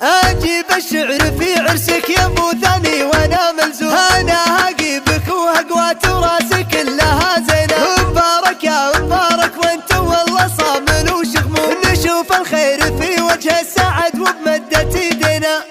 اجيب الشعر في عرسك يا ابو ثاني وانا ملزوم، انا هجيبك وهقوى تراسك كلها زينه. مبارك يا مبارك وانت والله صامل وشغموم، نشوف الخير في وجه السعد وبمدة ايدينا.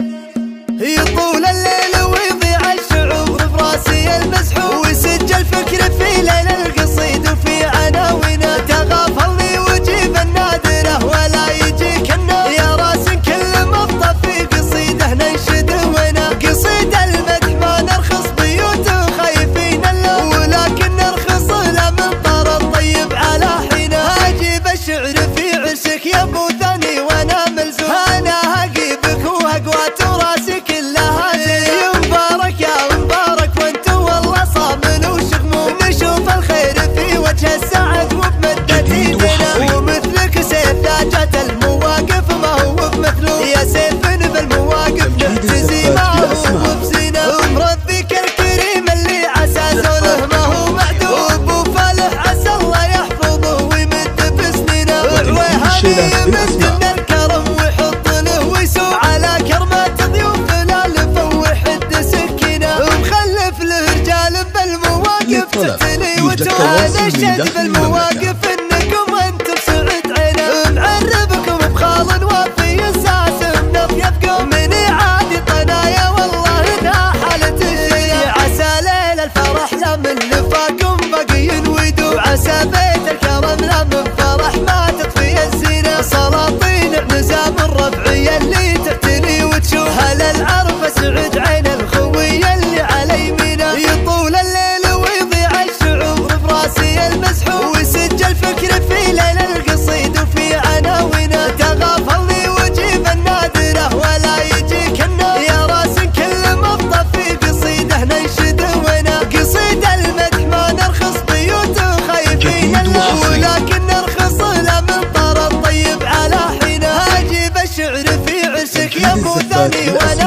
يطول الليل ويضيع الشعور براسي المسحور، ويسجل فكر في ليل القصيد وفي عناوينه. تغافلني وجيب النادره ولا يجيك النار، يا راس كل مضطف في قصيده ننشد ونا. قصيد المدح ما نرخص بيوته خايفين الله، ولكن نرخص له من طر الطيب على حينه. اجيب الشعر في عرسك يا ابو ثاني وانا ملزوم، انا هجيبك وهقوى تراسي كلها زينه. مبارك يا مبارك وانت والله صامل وشغموم، نشوف الخير في وجه السعد وبمدة ايدينا. ومثلك سيف لا جات المواقف ما هو بمثله، يا سيف بالمواقف نعتزي ما هو بزينه. مربيك الكريم اللي عسى زوله ما هو معدوم، ابو فالح عسى الله يحفظه ويمد بسنينه. وهذه يمد الكرم ويحط له ويسوع على كرمات ضيوف لا لفه ويحد سكينه. مخلف له رجال بالمواقف تتلي وتوه، هذا الشد بالمواقف انكم انتم سعد عينه. معربكم بخال وفي اساس من اطيب قوم، من اعادي طنايا والله انها حالة الشيء. عسى ليل الفرح لا من لفاكم بقي ويدوم، عسى بيت الكرم لا من فرح ما تطفي الزينه. سلاطين نزام الربعيه اللي تعتني وتشوف، هل العرف سعد عين الخويه اللي على يمينه. يطول الليل ويضيع الشعور براسي المسحور، ويسجل فكر في ليل القصيد وفي عناوينه. تغافلني وجيب النادره ولا يجيك النار، يا راس كل مضطف في قصيده ننشد ونا. قصيد المدح ما نرخص بيوته خايفين الله، ولكن نرخص له من طر الطيب على حينه. اجيب الشعر في عرسك يا ابو ثاني وانا